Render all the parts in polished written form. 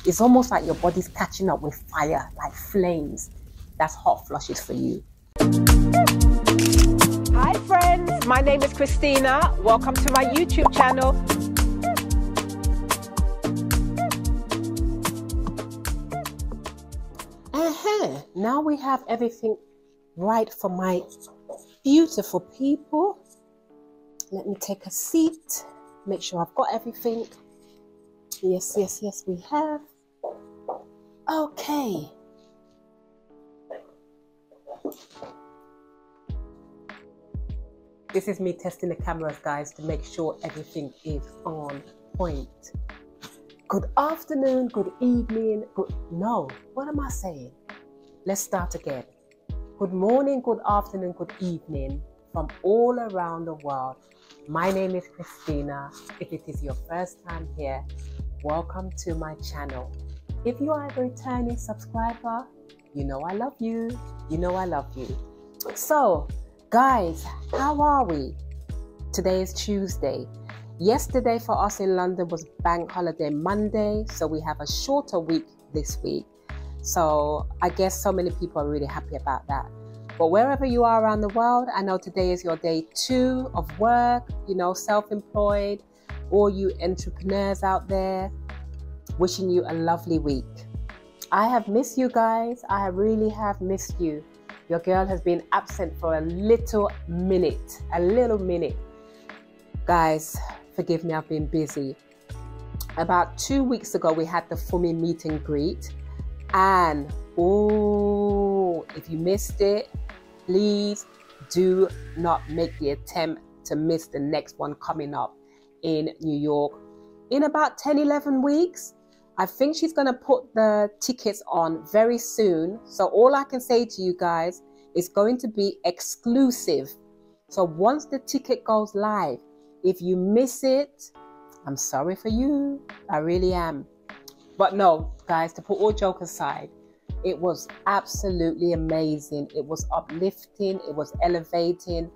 It's almost like your body's catching up with fire, like flames. That's hot flushes for you. Hi friends, my name is Christina. Welcome to my YouTube channel. Now we have everything right for my beautiful people. Let me take a seat, make sure I've got everything. Yes, we have. Okay. This is me testing the cameras, guys, to make sure everything is on point. Good afternoon, good evening, what am I saying? Let's start again. Good morning, good afternoon, good evening from all around the world. My name is Christina. If it is your first time here, welcome to my channel. If you are a returning subscriber, you know I love you. You know I love you. So, guys, how are we? Today is Tuesday. Yesterday for us in London was Bank Holiday Monday, so we have a shorter week this week. So I guess so many people are really happy about that. But wherever you are around the world, I know today is your day 2 of work, you know, self-employed, all you entrepreneurs out there, wishing you a lovely week. I have missed you guys. I really have missed you. Your girl has been absent for a little minute. Guys, forgive me, I've been busy. About 2 weeks ago, we had the FUMI meet and greet. And, if you missed it, please do not make the attempt to miss the next one coming up in New York in about 10-11 weeks. I think she's going to put the tickets on very soon. So all I can say to you guys is going to be exclusive. So once the ticket goes live, if you miss it, I'm sorry for you. I really am. But no, guys, to put all jokes aside, it was absolutely amazing. It was uplifting. It was elevating.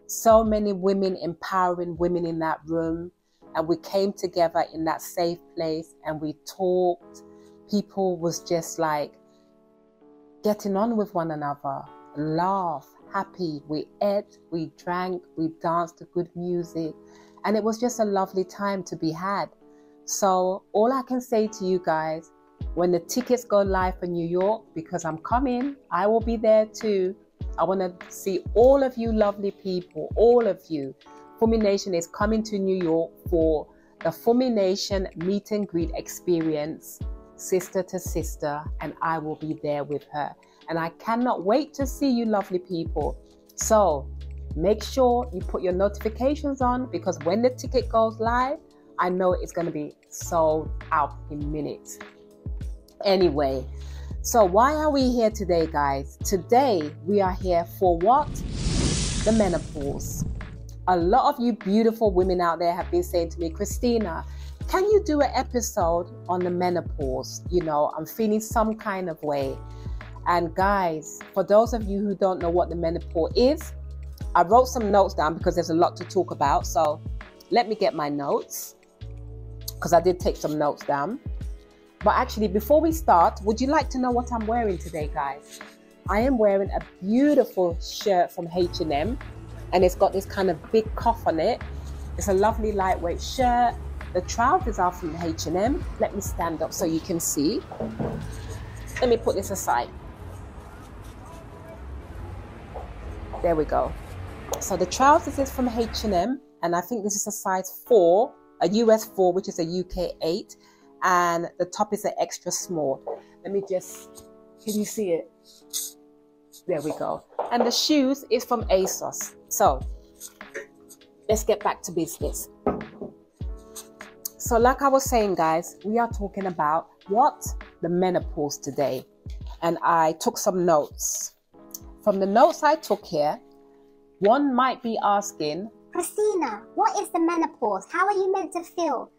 So many women, empowering women in that room. And we came together in that safe place and we talked. People was just like getting on with one another, laugh, happy. We ate, we drank, we danced to good music. And it was just a lovely time to be had. So all I can say to you guys, when the tickets go live for New York, because I'm coming, I will be there too. I want to see all of you lovely people, all of you. FUMI Nation is coming to New York for the FUMI Nation meet and greet experience, sister to sister, and I will be there with her. And I cannot wait to see you lovely people. So make sure you put your notifications on, because when the ticket goes live, I know it's going to be sold out in minutes. Anyway, so why are we here today, guys? Today, we are here for what? The menopause. A lot of you beautiful women out there have been saying to me, Christina, can you do an episode on the menopause? You know, I'm feeling some kind of way. And guys, for those of you who don't know what the menopause is, I wrote some notes down because there's a lot to talk about. So let me get my notes, because I did take some notes down. But actually, before we start, would you like to know what I'm wearing today, guys? I am wearing a beautiful shirt from H&M, and it's got this kind of big cuff on it. It's a lovely lightweight shirt. The trousers are from H&M. Let me stand up so you can see. Let me put this aside. There we go. So the trousers is from H&M, and I think this is a size 4, a US 4, which is a UK 8. And the top is an extra small. Let me just, can you see it? There we go. And the shoes is from ASOS. So let's get back to business. So like I was saying, guys, we are talking about what? The menopause today. And I took some notes. From the notes I took here, one might be asking, Christina, what is the menopause? How are you meant to feel?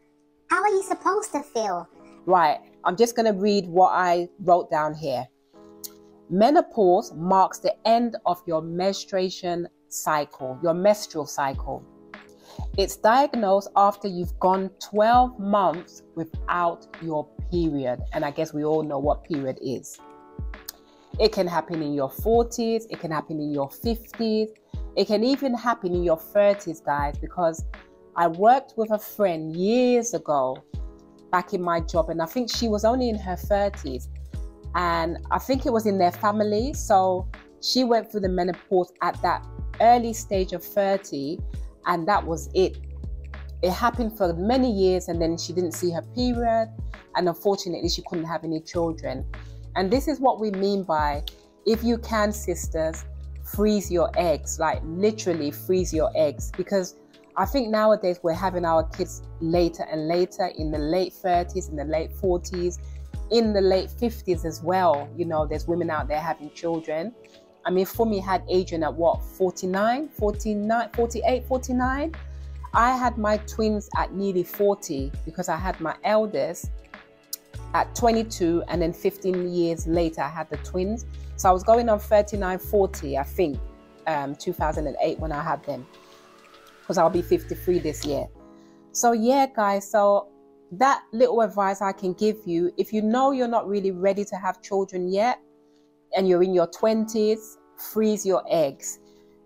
How are you supposed to feel? Right, I'm just going to read what I wrote down here. Menopause marks the end of your menstruation cycle, your menstrual cycle. It's diagnosed after you've gone 12 months without your period. And I guess we all know what period is. It can happen in your 40s. It can happen in your 50s. It can even happen in your 30s, guys, because I worked with a friend years ago back in my job, and I think she was only in her 30s, and I think it was in their family. So she went through the menopause at that early stage of 30, and that was it. It happened for many years, and then she didn't see her period, and unfortunately she couldn't have any children. And this is what we mean by, if you can, sisters, freeze your eggs, like literally freeze your eggs, because I think nowadays we're having our kids later and later, in the late 30s, in the late 40s, in the late 50s as well. You know, there's women out there having children. I mean, Fumi had Adrian at what, 49, 49, 48, 49? I had my twins at nearly 40, because I had my eldest at 22, and then 15 years later I had the twins. So I was going on 39, 40, I think, 2008 when I had them, because I'll be 53 this year. So yeah, guys, so that little advice I can give you, if you know you're not really ready to have children yet, and you're in your 20s, freeze your eggs.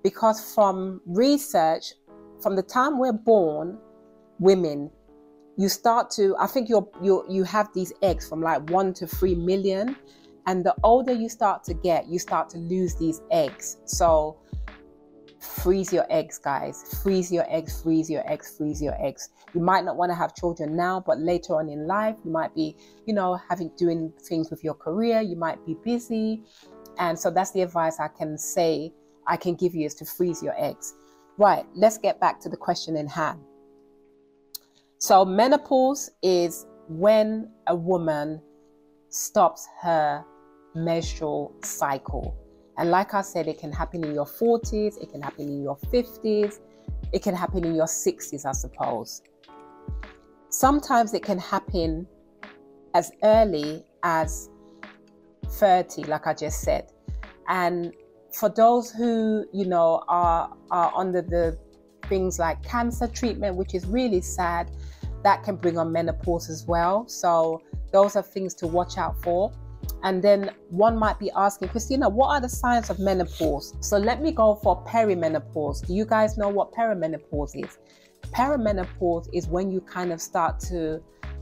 Because from research, from the time we're born, women, you start to, I think you have these eggs from like 1 to 3 million. And the older you start to get, you start to lose these eggs. So freeze your eggs, guys. Freeze your eggs, freeze your eggs, freeze your eggs. You might not want to have children now, but later on in life, you might be, you know, doing things with your career. You might be busy. And so that's the advice I can give you, is to freeze your eggs. Right, let's get back to the question in hand. So menopause is when a woman stops her menstrual cycle. And like I said, it can happen in your 40s, it can happen in your 50s, it can happen in your 60s, I suppose. Sometimes it can happen as early as 30, like I just said. And for those who, you know, are under the things like cancer treatment, which is really sad, that can bring on menopause as well. So those are things to watch out for. And then one might be asking, Christina, what are the signs of menopause? So let me go for perimenopause. Do you guys know what perimenopause is? Perimenopause is when you kind of start to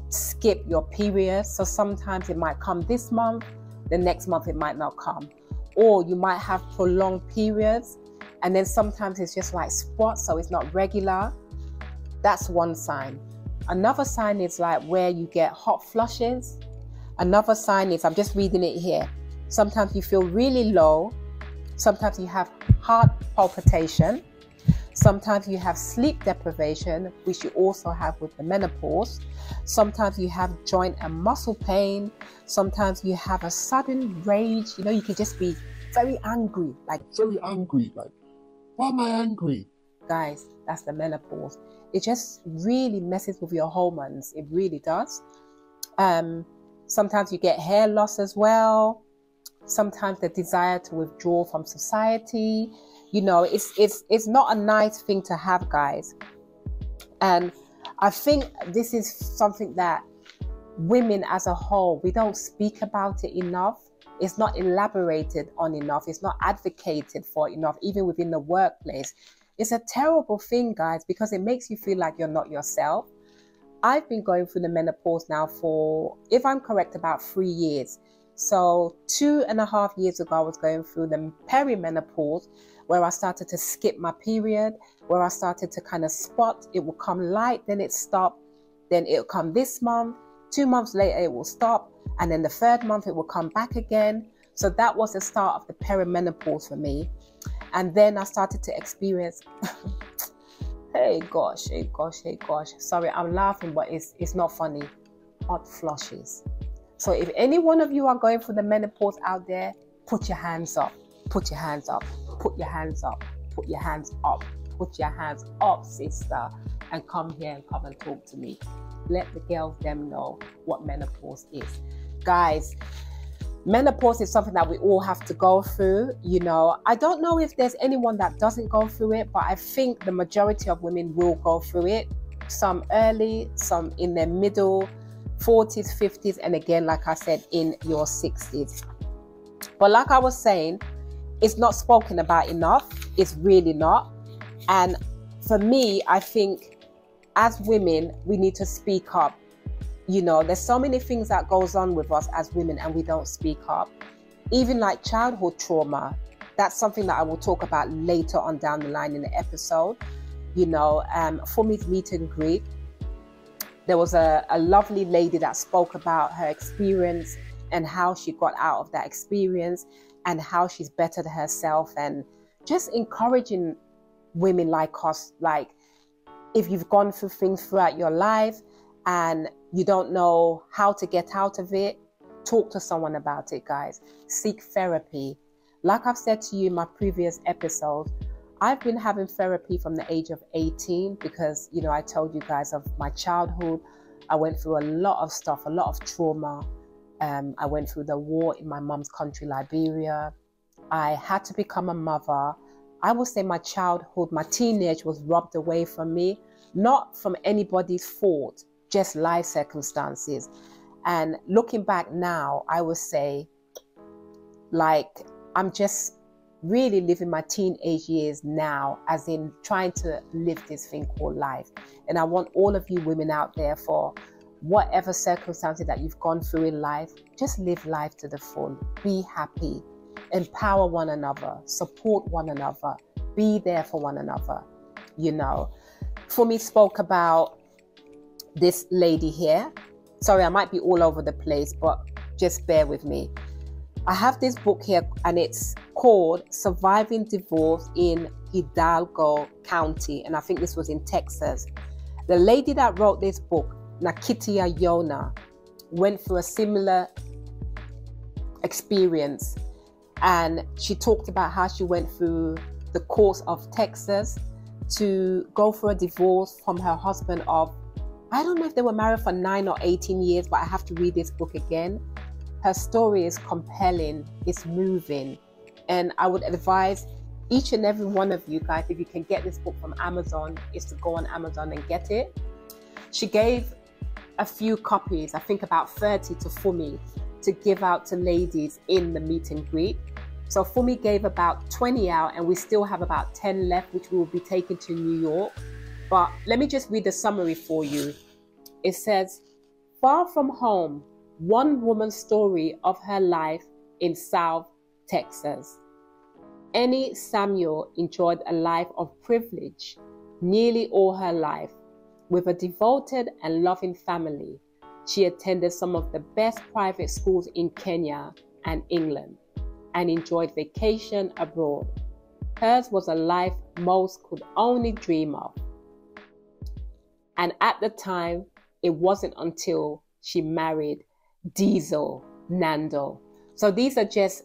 skip your period. So sometimes it might come this month, the next month it might not come. Or you might have prolonged periods, and then sometimes it's just like spots, so it's not regular. That's one sign. Another sign is like where you get hot flushes. Another sign is, I'm just reading it here, sometimes you feel really low. Sometimes you have heart palpitation. Sometimes you have sleep deprivation, which you also have with the menopause. Sometimes you have joint and muscle pain. Sometimes you have a sudden rage. You know, you can just be very angry, like why am I angry? Guys, that's the menopause. It just really messes with your hormones. It really does. Sometimes you get hair loss as well. Sometimes the desire to withdraw from society. You know, it's not a nice thing to have, guys. And I think this is something that women as a whole, we don't speak about it enough. It's not elaborated on enough. It's not advocated for enough, even within the workplace. It's a terrible thing, guys, because it makes you feel like you're not yourself. I've been going through the menopause now for, if I'm correct, about 3 years. So 2.5 years ago, I was going through the perimenopause, where I started to skip my period, where I started to kind of spot. It will come light, then it stopped, then it'll come this month. 2 months later, it will stop. And then the 3rd month, it will come back again. So that was the start of the perimenopause for me. And then I started to experience, hey gosh. Sorry, I'm laughing, but it's not funny. Hot flushes. So if any one of you are going through the menopause out there, put your hands up, put your hands up, put your hands up, put your hands up, put your hands up, sister, and come here and come and talk to me. Let the girls them know what menopause is. Guys, menopause is something that we all have to go through. You know, I don't know if there's anyone that doesn't go through it, but I think the majority of women will go through it. Some early, some in their middle 40s, 50s, and again, like I said, in your 60s. But like I was saying, it's not spoken about enough. It's really not. And for me, I think as women, we need to speak up. You know, there's so many things that goes on with us as women and we don't speak up. Even like childhood trauma, that's something that I will talk about later on down the line in the episode. You know, for me, meet and greet, there was a lovely lady that spoke about her experience and how she got out of that experience and how she's bettered herself, and just encouraging women like us, like if you've gone through things throughout your life and you don't know how to get out of it, talk to someone about it, guys. Seek therapy. Like I've said to you in my previous episodes, I've been having therapy from the age of 18 because, you know, I told you guys of my childhood. I went through a lot of stuff, a lot of trauma. I went through the war in my mom's country, Liberia. I had to become a mother. I would say my childhood, my teenage was robbed away from me, not from anybody's fault, just life circumstances. And looking back now, I would say, like, I'm just really living my teenage years now, as in trying to live this thing called life. And I want all of you women out there, for whatever circumstances that you've gone through in life, just live life to the full. Be happy, empower one another, support one another, be there for one another. You know, Fumi spoke about this lady here. Sorry, I might be all over the place, but just bear with me. I have this book here and it's called Surviving Divorce in Hidalgo County. And I think this was in Texas. The lady that wrote this book, Nakitia Yona, went through a similar experience. And she talked about how she went through the course of Texas to go for a divorce from her husband of, I don't know if they were married for 9 or 18 years, but I have to read this book again. Her story is compelling, it's moving. And I would advise each and every one of you guys, if you can get this book from Amazon, is to go on Amazon and get it. She gave a few copies, I think about 30 to Fumi, to give out to ladies in the meet and greet. So Fumi gave about 20 out and we still have about 10 left, which we will be taking to New York. But let me just read the summary for you. It says, far from home, one woman's story of her life in South Texas. Annie Samuel enjoyed a life of privilege nearly all her life. With a devoted and loving family, she attended some of the best private schools in Kenya and England and enjoyed vacation abroad. Hers was a life most could only dream of. And at the time, it wasn't until she married Diesel Nando. So these are just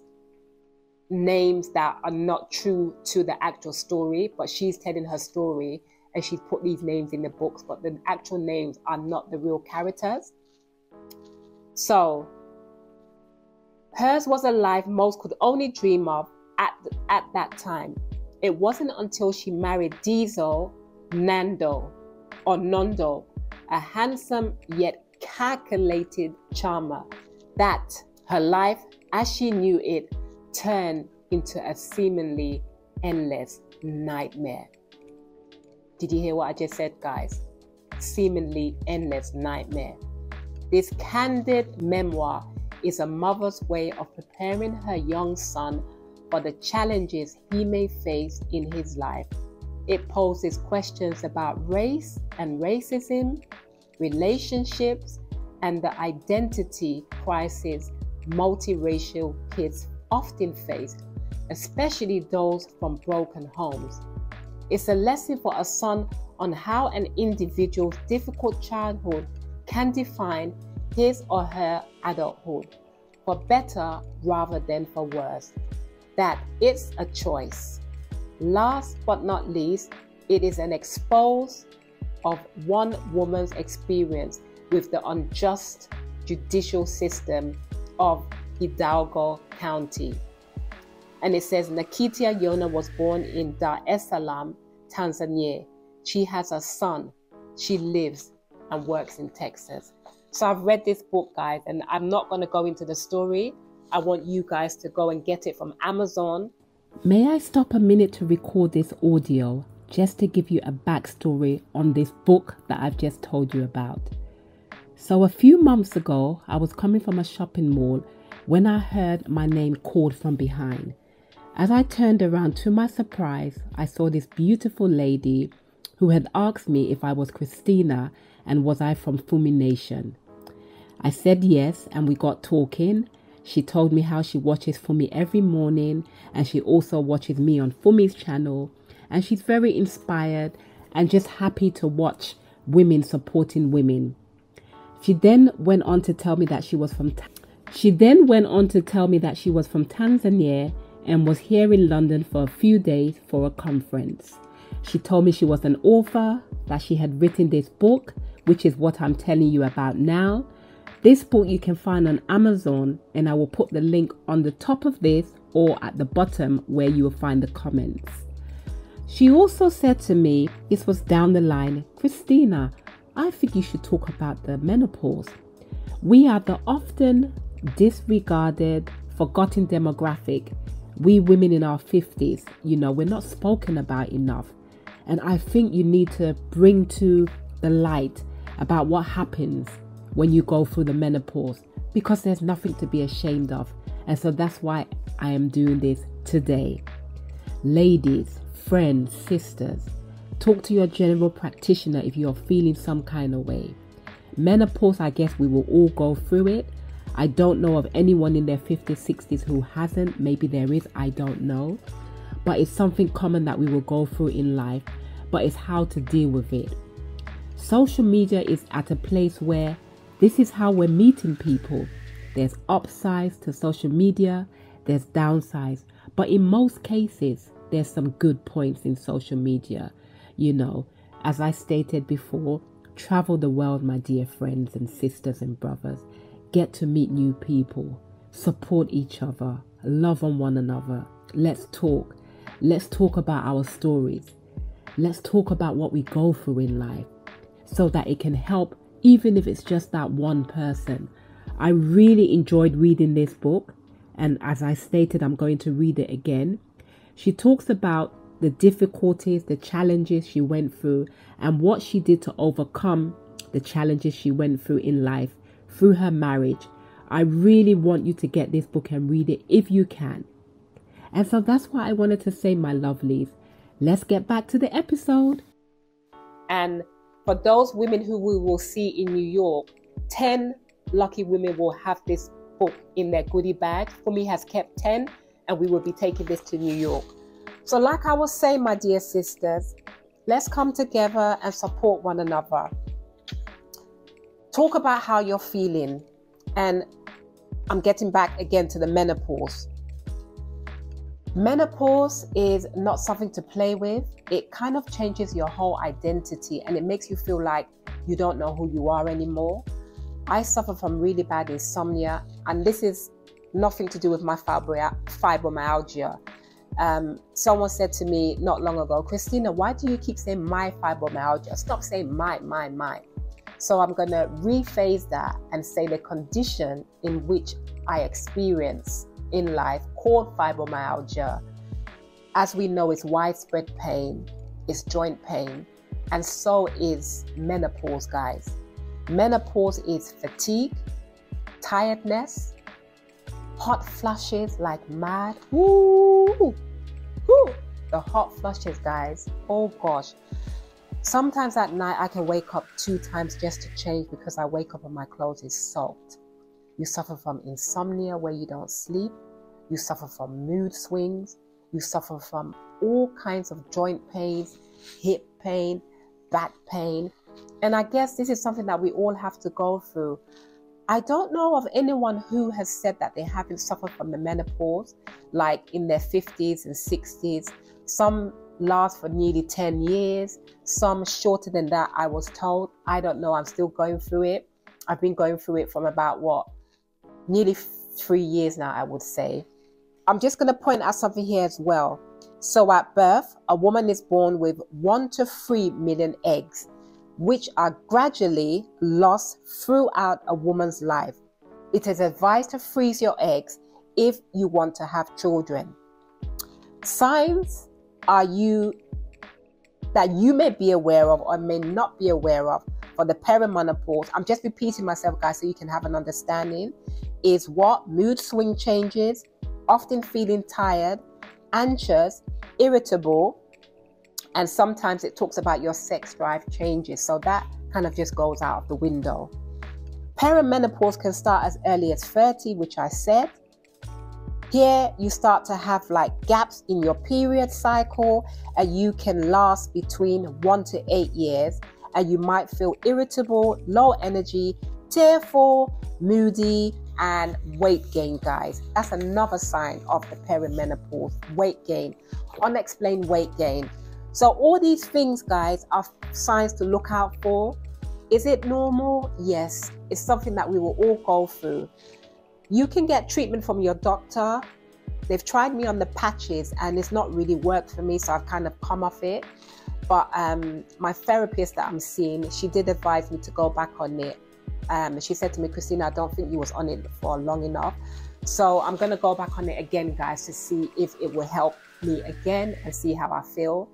names that are not true to the actual story, but she's telling her story and she's put these names in the books, but the actual names are not the real characters. So hers was a life most could only dream of at that time. It wasn't until she married Diesel Nando, a handsome yet calculated charmer, that her life as she knew it turned into a seemingly endless nightmare. Did you hear what I just said, guys? Seemingly endless nightmare. This candid memoir is a mother's way of preparing her young son for the challenges he may face in his life. It poses questions about race and racism, relationships, and the identity crisis multiracial kids often face, especially those from broken homes. It's a lesson for a son on how an individual's difficult childhood can define his or her adulthood, for better rather than for worse. That it's a choice. Last but not least, it is an expose of one woman's experience with the unjust judicial system of Hidalgo County. And it says Nakitia Yona was born in Dar es Salaam, Tanzania. She has a son. She lives and works in Texas. So I've read this book, guys, and I'm not going to go into the story. I want you guys to go and get it from Amazon. May I stop a minute to record this audio just to give you a backstory on this book that I've just told you about. So a few months ago, I was coming from a shopping mall when I heard my name called from behind. As I turned around, to my surprise, I saw this beautiful lady who had asked me if I was Christina and was I from Fumi Nation. I said yes, and we got talking. She told me how she watches Fumi every morning, and she also watches me on Fumi's channel, and she's very inspired and just happy to watch women supporting women. She then went on to tell me that she was from Tanzania and was here in London for a few days for a conference. She told me she was an author, that she had written this book, which is what I'm telling you about now. This book you can find on Amazon, and I will put the link on the top of this or at the bottom where you will find the comments. She also said to me, this was down the line, Christina, I think you should talk about the menopause. We are the often disregarded, forgotten demographic. We women in our 50s, we're not spoken about enough. And I think you need to bring to the light about what happens when you go through the menopause, because there's nothing to be ashamed of. And so that's why I am doing this today. Ladies, friends, sisters, talk to your general practitioner if you're feeling some kind of way. Menopause, I guess we will all go through it. I don't know of anyone in their 50s, 60s who hasn't. Maybe there is, I don't know. But it's something common that we will go through in life, but it's how to deal with it. Social media is at a place where this is how we're meeting people. There's upsides to social media, there's downsides, but in most cases, there's some good points in social media. As I stated before, travel the world, my dear friends and sisters and brothers. Get to meet new people, support each other, love on one another. Let's talk. Let's talk about our stories. Let's talk about what we go through in life so that it can help, even if it's just that one person. I really enjoyed reading this book, and as I stated, I'm going to read it again. She talks about the difficulties, the challenges she went through, and what she did to overcome the challenges she went through in life through her marriage. I really want you to get this book and read it if you can. And so that's what I wanted to say, my lovelies. Let's get back to the episode. And for those women who we will see in New York, 10 lucky women will have this book in their goodie bag. Fumi has kept 10, and we will be taking this to New York. So like I was saying, my dear sisters, let's come together and support one another. Talk about how you're feeling. And I'm getting back again to the menopause. Menopause is not something to play with. It kind of changes your whole identity, and it makes you feel like you don't know who you are anymore. I suffer from really bad insomnia, and this is nothing to do with my fibromyalgia. Someone said to me not long ago, Christina, why do you keep saying my fibromyalgia? Stop saying my. So I'm going to rephrase that and say the condition in which I experience in life called fibromyalgia. As we know, it's widespread pain, it's joint pain, and so is menopause, guys. Menopause is fatigue, tiredness, hot flushes like mad. Woo! The hot flushes, guys. Oh gosh. Sometimes at night I can wake up 2 times just to change because I wake up and my clothes is soaked. You suffer from insomnia where you don't sleep. You suffer from mood swings. You suffer from all kinds of joint pains, hip pain, back pain. And I guess this is something that we all have to go through. I don't know of anyone who has said that they haven't suffered from the menopause, like in their 50s and 60s. Some last for nearly 10 years, some shorter than that, I was told. I don't know, I'm still going through it. I've been going through it from about, nearly 3 years now, I would say. I'm just going to point out something here as well. So at birth, a woman is born with 1 to 3 million eggs. which are gradually lost throughout a woman's life. It is advised to freeze your eggs if you want to have children. Signs that you may be aware of or may not be aware of for the perimenopause, I'm just repeating myself, guys, so you can have an understanding, is what? Mood swing changes, often feeling tired, anxious, irritable, and sometimes it talks about your sex drive changes. So that kind of just goes out of the window. Perimenopause can start as early as 30, which I said. Here you start to have like gaps in your period cycle, and you can last between 1 to 8 years, and you might feel irritable, low energy, tearful, moody, and weight gain, guys. That's another sign of the perimenopause, weight gain, unexplained weight gain. So all these things, guys, are signs to look out for. Is it normal? Yes, it's something that we will all go through. You can get treatment from your doctor. They've tried me on the patches and it's not really worked for me, so I've kind of come off it. But my therapist that I'm seeing, she did advise me to go back on it. She said to me, Christina, I don't think you was on it for long enough. So I'm going to go back on it again, guys, to see if it will help me again and see how I feel.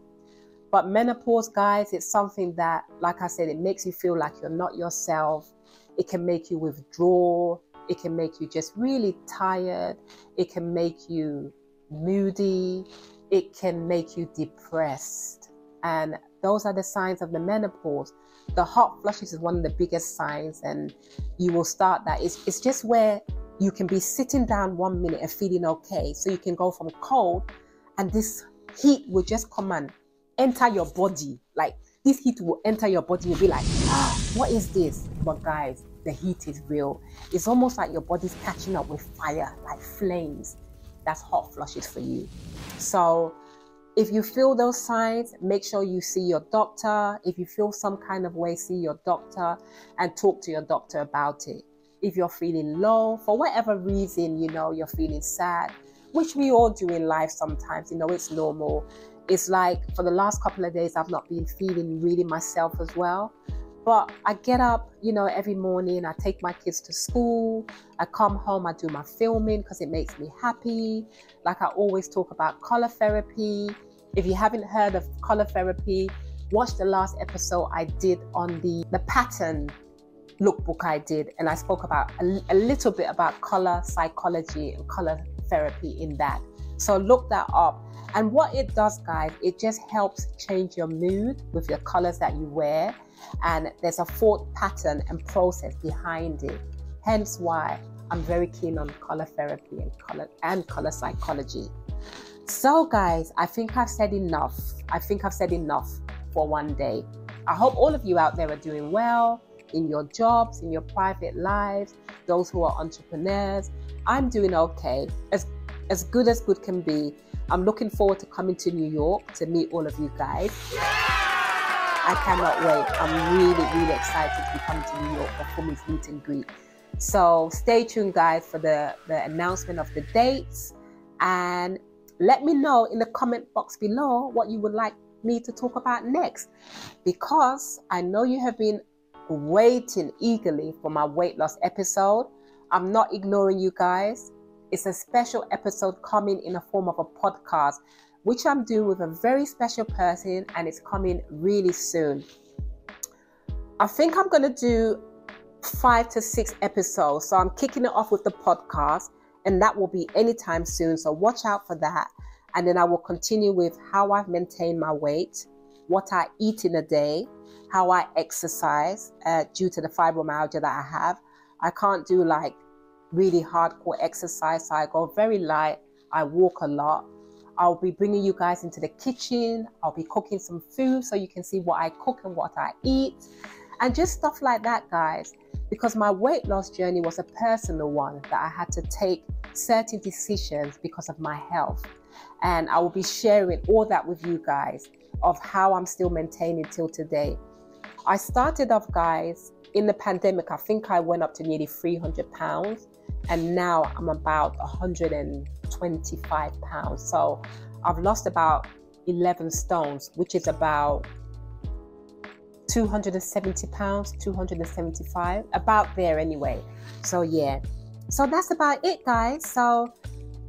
But menopause, guys, it's something that, like I said, it makes you feel like you're not yourself. It can make you withdraw. It can make you just really tired. It can make you moody. It can make you depressed. And those are the signs of the menopause. The hot flushes is one of the biggest signs, and you will start that. It's just where you can be sitting down 1 minute and feeling okay. So you can go from cold, and this heat will just come and enter your body. Like this heat will enter your body. You'll be like, what is this? But guys, the heat is real. It's almost like your body's catching up with fire, like flames. That's hot flushes for you. So if you feel those signs, make sure you see your doctor. If you feel some kind of way, see your doctor and talk to your doctor about it. If you're feeling low, for whatever reason, you're feeling sad, which we all do in life sometimes, it's normal. It's like for the last couple of days, I've not been feeling really myself as well. But I get up, every morning, I take my kids to school, I come home, I do my filming because it makes me happy. Like I always talk about color therapy. If you haven't heard of color therapy, watch the last episode I did on the pattern lookbook I did. And I spoke about a little bit about color psychology and color therapy in that. So look that up. And what it does, guys, it just helps change your mood with your colors that you wear. And there's a thought pattern and process behind it. Hence why I'm very keen on color therapy and color psychology. So guys, I think I've said enough. For one day. I hope all of you out there are doing well in your jobs, in your private lives, those who are entrepreneurs. I'm doing okay, as good as good can be. I'm looking forward to coming to New York to meet all of you guys. I cannot wait. I'm really, really excited to be coming to New York for Fumi's meet and greet. So stay tuned, guys, for the announcement of the dates. And let me know in the comment box below what you would like me to talk about next. Because I know you have been waiting eagerly for my weight loss episode. I'm not ignoring you guys. It's a special episode coming in the form of a podcast, which I'm doing with a very special person, and it's coming really soon. I think I'm going to do 5 to 6 episodes. So I'm kicking it off with the podcast, and that will be anytime soon. So watch out for that. And then I will continue with how I've maintained my weight, what I eat in a day, how I exercise due to the fibromyalgia that I have. I can't do like really hardcore exercise, so I go very light. I walk a lot. I'll be bringing you guys into the kitchen. I'll be cooking some food so you can see what I cook and what I eat, and just stuff like that, guys. Because my weight loss journey was a personal one that I had to take certain decisions because of my health. And I will be sharing all that with you guys of how I'm still maintaining till today. I started off, guys, in the pandemic. I think I went up to nearly 300 pounds. And now I'm about 125 pounds. So I've lost about 11 stones, which is about 270 pounds, 275, about there anyway. So yeah, so that's about it, guys. So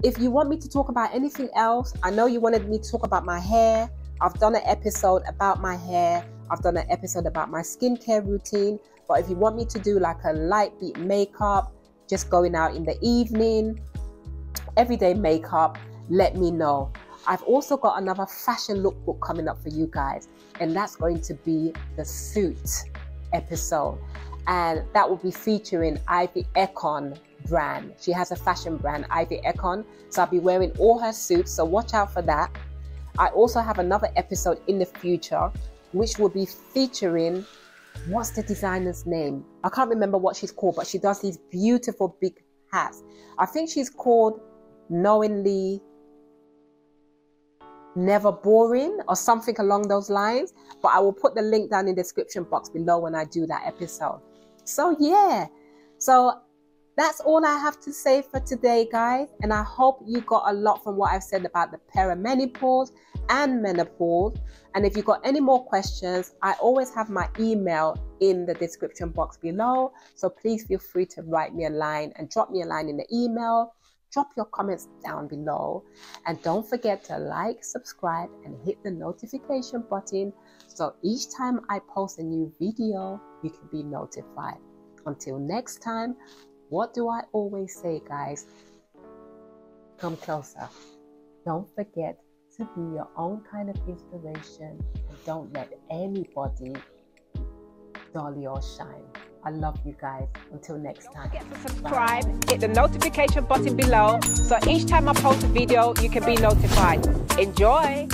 if you want me to talk about anything else, I know you wanted me to talk about my hair. I've done an episode about my hair. I've done an episode about my skincare routine. But if you want me to do like a light beat makeup, just going out in the evening, everyday makeup, let me know. I've also got another fashion lookbook coming up for you guys, and that's going to be the suit episode, and that will be featuring Ivy Econ brand. She has a fashion brand, Ivy Econ, so I'll be wearing all her suits, so watch out for that. I also have another episode in the future which will be featuring, what's the designer's name? I can't remember what she's called, but she does these beautiful big hats. I think she's called Knowingly Never Boring or something along those lines, but I will put the link down in the description box below when I do that episode. So yeah, so that's all I have to say for today, guys, and I hope you got a lot from what I've said about the perimenopause and menopause. And if you've got any more questions, I always have my email in the description box below, so please feel free to write me a line and drop me a line in the email. Drop your comments down below, and don't forget to like, subscribe, and hit the notification button so each time I post a new video, you can be notified. Until next time, what do I always say, guys? Come closer. Don't forget to be your own kind of inspiration, and don't let anybody dull your shine. I love you guys. Until next time. Don't forget to subscribe, hit the notification button below, so each time I post a video, you can be notified. Enjoy!